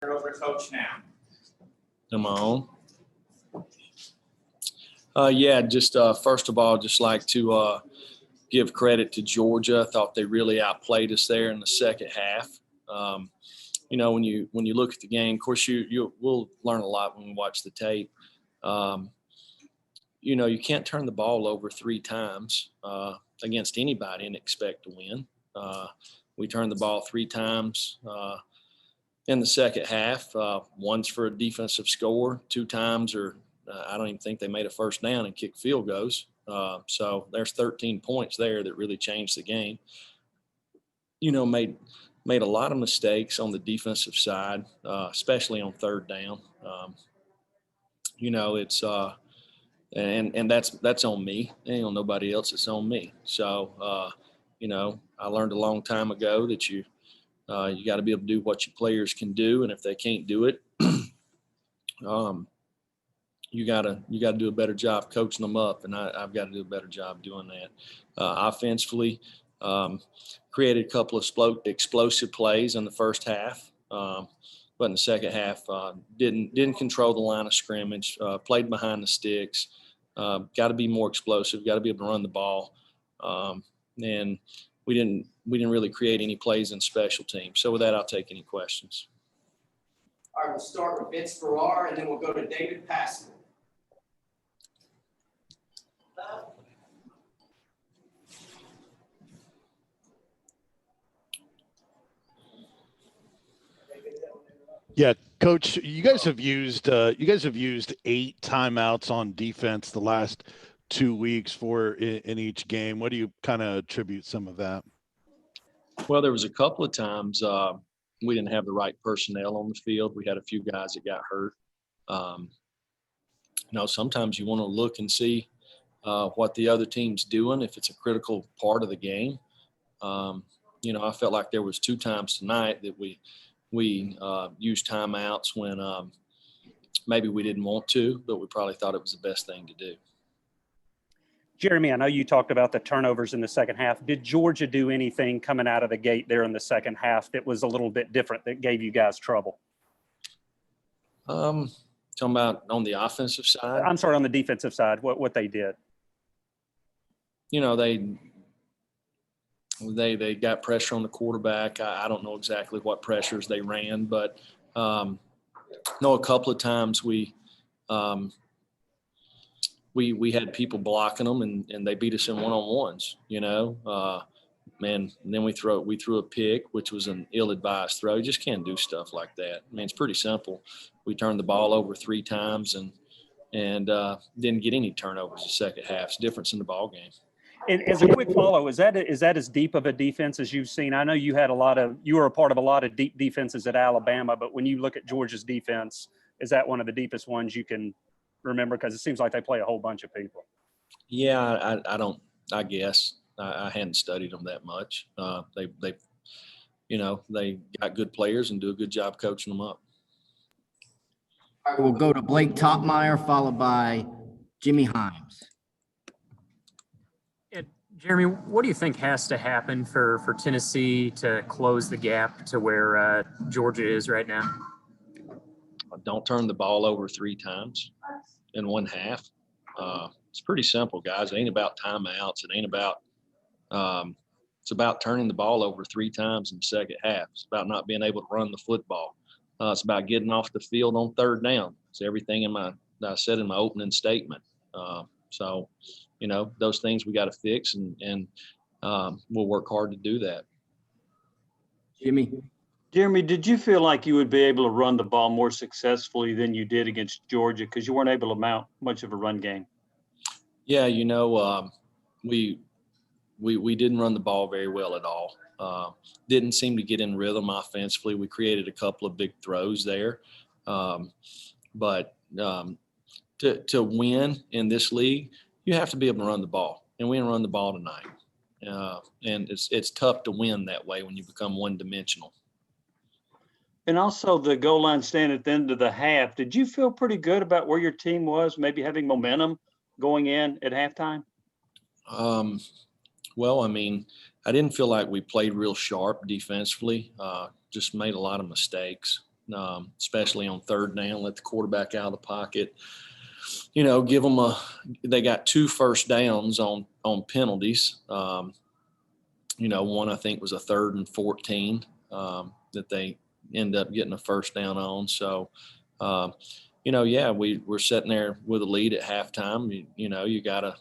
Turn over to Coach now. Am I on? First of all, just like to give credit to Georgia. I thought they really outplayed us there in the second half. When you look at the game, of course, we'll learn a lot when we watch the tape. You can't turn the ball over 3 times against anybody and expect to win. We turned the ball 3 times in the second half. Once for a defensive score, 2 times I don't even think they made a first down and kicked field goals. So there's 13 points there that really changed the game. Made a lot of mistakes on the defensive side, especially on third down. And that's on me. It ain't on nobody else. It's on me. So, I learned a long time ago that you got to be able to do what your players can do, and if they can't do it, you gotta do a better job coaching them up, and I've got to do a better job doing that. Offensively, created a couple of explosive plays in the first half, but in the second half, didn't control the line of scrimmage. Played behind the sticks. Got to be more explosive. Got to be able to run the ball, and we didn't really create any plays in special teams. So with that, I'll take any questions. All right, we'll start with Vince Farrar, and then we'll go to David Pascal. Yeah, Coach, you guys have used 8 timeouts on defense the last 2 weeks in each game. What do you kind of attribute some of that? Well, there was a couple of times we didn't have the right personnel on the field. We had a few guys that got hurt. Sometimes you want to look and see what the other team's doing if it's a critical part of the game. I felt like there was 2 times tonight that we used timeouts when maybe we didn't want to, but we probably thought it was the best thing to do. Jeremy, I know you talked about the turnovers in the second half. Did Georgia do anything coming out of the gate there in the second half that was a little bit different that gave you guys trouble? Talking about on the offensive side? I'm sorry, on the defensive side, what they did. They got pressure on the quarterback. I don't know exactly what pressures they ran, but a couple of times we had people blocking them and they beat us in one-on-ones, and then we threw a pick, which was an ill-advised throw. You just can't do stuff like that. I mean, it's pretty simple. We turned the ball over 3 times and didn't get any turnovers the second half. It's a difference in the ball game. And as a quick follow, is that as deep of a defense as you've seen? I know you were a part of a lot of deep defenses at Alabama, but when you look at Georgia's defense, is that one of the deepest ones you can remember? Because it seems like they play a whole bunch of people. Yeah, I guess I hadn't studied them that much. They got good players and do a good job coaching them up. All right, we'll go to Blake Topmeyer, followed by Jimmy Himes. Jeremy, what do you think has to happen for Tennessee to close the gap to where Georgia is right now? Don't turn the ball over 3 times in one half. It's pretty simple, guys. It ain't about timeouts. It ain't about it's about turning the ball over 3 times in the second half. It's about not being able to run the football. It's about getting off the field on third down. It's everything that I said in my opening statement. Those things we got to fix, and we'll work hard to do that. Jeremy, did you feel like you would be able to run the ball more successfully than you did against Georgia because you weren't able to mount much of a run game? Yeah, we didn't run the ball very well at all. Didn't seem to get in rhythm offensively. We created a couple of big throws there, but to win in this league, you have to be able to run the ball, and we didn't run the ball tonight. And it's tough to win that way when you become one-dimensional. And also the goal line stand at the end of the half. Did you feel pretty good about where your team was, maybe having momentum going in at halftime? Well, I mean, I didn't feel like we played real sharp defensively. Just made a lot of mistakes. especially on third down. Let the quarterback out of the pocket. Give them they got 2 first downs on penalties. One I think was a 3rd and 14 that they end up getting a first down on. So, we're sitting there with a lead at halftime. You got to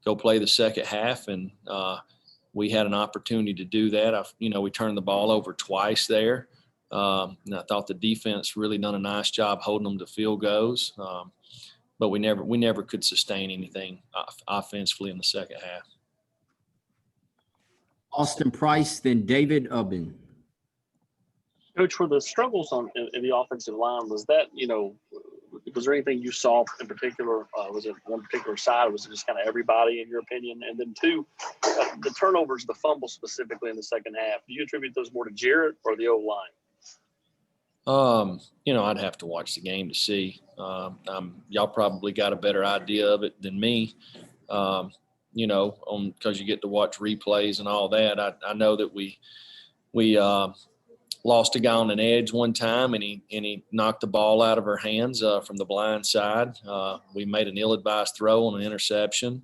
go play the second half, and we had an opportunity to do that. We turned the ball over twice there, and I thought the defense really done a nice job holding them to field goals. But we never could sustain anything offensively in the second half. Austin Price, then David Ubben. Coach, for the struggles in the offensive line, was that, was there anything you saw in particular? Was it one particular side? Or was it just kind of everybody, in your opinion? And then 2, the turnovers, the fumbles specifically in the second half, do you attribute those more to Jarrett or the O-line? I'd have to watch the game to see. Y'all probably got a better idea of it than me, because you get to watch replays and all that. I know that we lost a guy on an edge one time, and he knocked the ball out of our hands from the blind side. We made an ill-advised throw on an interception.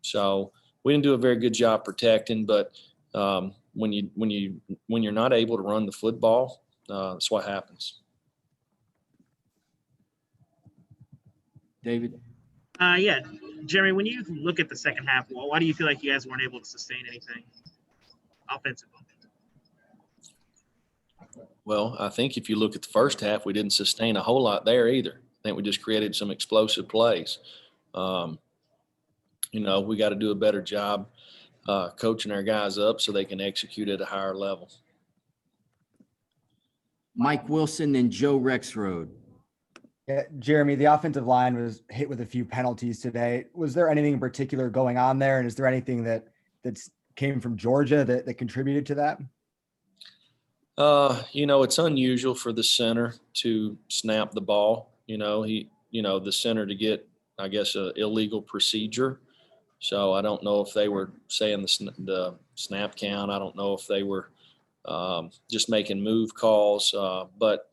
So we didn't do a very good job protecting, but when you're not able to run the football, that's what happens. David? Yeah, Jeremy, when you look at the second half, why do you feel like you guys weren't able to sustain anything offensively? Well, I think if you look at the first half, we didn't sustain a whole lot there either. I think we just created some explosive plays. We got to do a better job coaching our guys up so they can execute at a higher level. Mike Wilson, then Joe Rexroad. Yeah, Jeremy, the offensive line was hit with a few penalties today. Was there anything in particular going on there? And is there anything that came from Georgia that contributed to that? It's unusual for the center to snap the ball. The center to get, I guess, an illegal procedure. So I don't know if they were saying the snap count. I don't know if they were just making move calls. But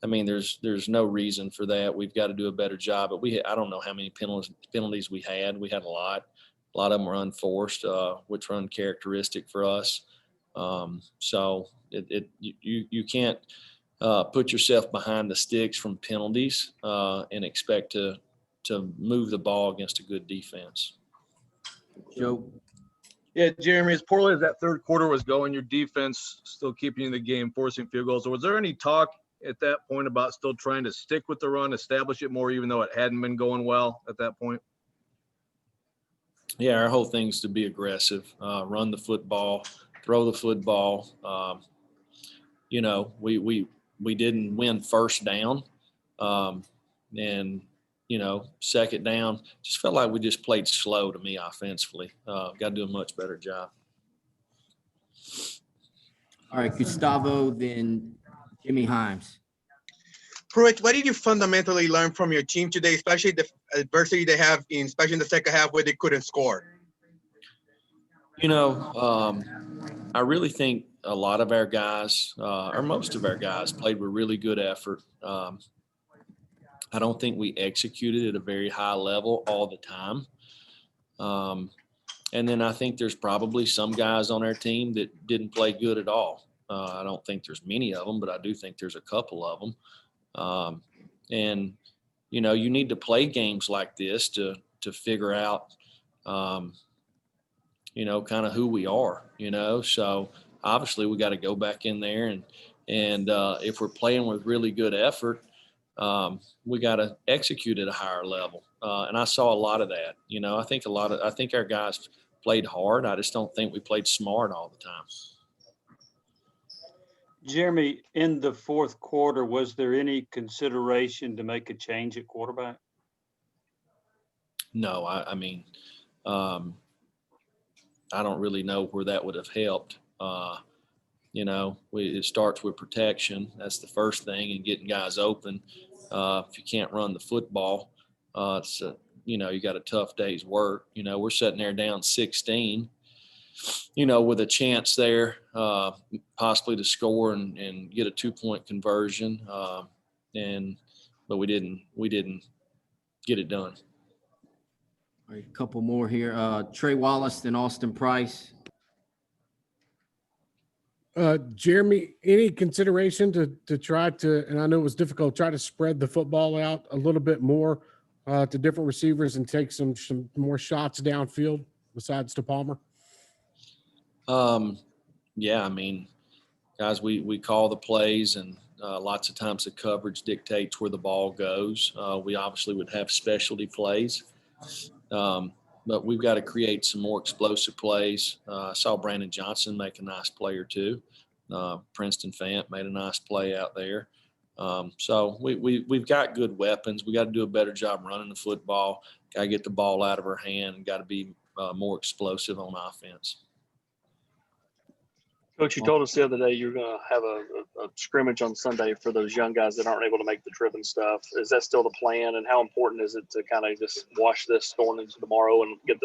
I mean, there's no reason for that. We've got to do a better job. But I don't know how many penalties we had. We had a lot. A lot of them were unforced, which were uncharacteristic for us. So you can't put yourself behind the sticks from penalties and expect to move the ball against a good defense. Joe? Yeah, Jeremy, as poorly as that third quarter was going, your defense still keeping you in the game, forcing field goals. So was there any talk at that point about still trying to stick with the run, establish it more, even though it hadn't been going well at that point? Yeah, our whole thing's to be aggressive, run the football, throw the football. We didn't win first down, and second down just felt like we just played slow to me offensively. Got to do a much better job. All right, Gustavo, then Jimmy Himes. Pruitt, what did you fundamentally learn from your team today, especially the adversity they have especially in the second half where they couldn't score? I really think a lot of our guys, or most of our guys, played with really good effort. I don't think we executed at a very high level all the time. And then I think there's probably some guys on our team that didn't play good at all. I don't think there's many of them, but I do think there's a couple of them. You need to play games like this to figure out, kind of who we are, So obviously we got to go back in there and if we're playing with really good effort, we got to execute at a higher level. And I saw a lot of that. I think our guys played hard. I just don't think we played smart all the time. Jeremy, in the fourth quarter, was there any consideration to make a change at quarterback? No, I don't really know where that would have helped. It starts with protection. That's the first thing, and getting guys open. If you can't run the football, you got a tough day's work. We're sitting there down 16, with a chance there, possibly to score and get a 2-point conversion. But we didn't get it done. All right, a couple more here. Trey Wallace and Austin Price. Jeremy, any consideration to try to, and I know it was difficult, try to spread the football out a little bit more to different receivers and take some more shots downfield besides to Palmer? Yeah, I mean, guys, we call the plays, and lots of times the coverage dictates where the ball goes. We obviously would have specialty plays, but we've got to create some more explosive plays. I saw Brandon Johnson make a nice play or two. Princeton Fant made a nice play out there. So we've got good weapons. We got to do a better job running the football. Got to get the ball out of our hand and got to be more explosive on offense. Coach, you told us the other day you're going to have a scrimmage on Sunday for those young guys that aren't able to make the trip and stuff. Is that still the plan? And how important is it to kind of just wash this going into tomorrow and get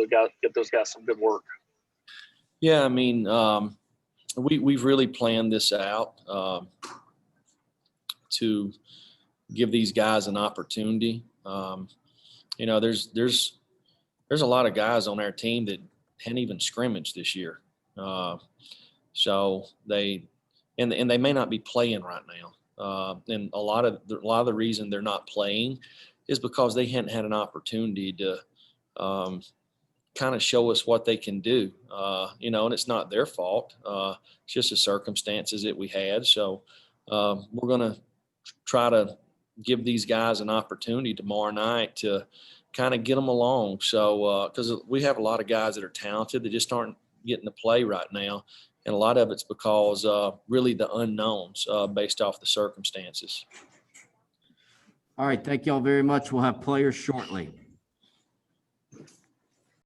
those guys some good work? Yeah, I mean, we've really planned this out to give these guys an opportunity. There's a lot of guys on our team that hadn't even scrimmaged this year. So they may not be playing right now. And a lot of the reason they're not playing is because they hadn't had an opportunity to kind of show us what they can do. And it's not their fault. It's just the circumstances that we had. So we're going to try to give these guys an opportunity tomorrow night to kind of get them along. So because we have a lot of guys that are talented that just aren't getting to play right now. And a lot of it's because really the unknowns based off the circumstances. All right. Thank y'all very much. We'll have players shortly.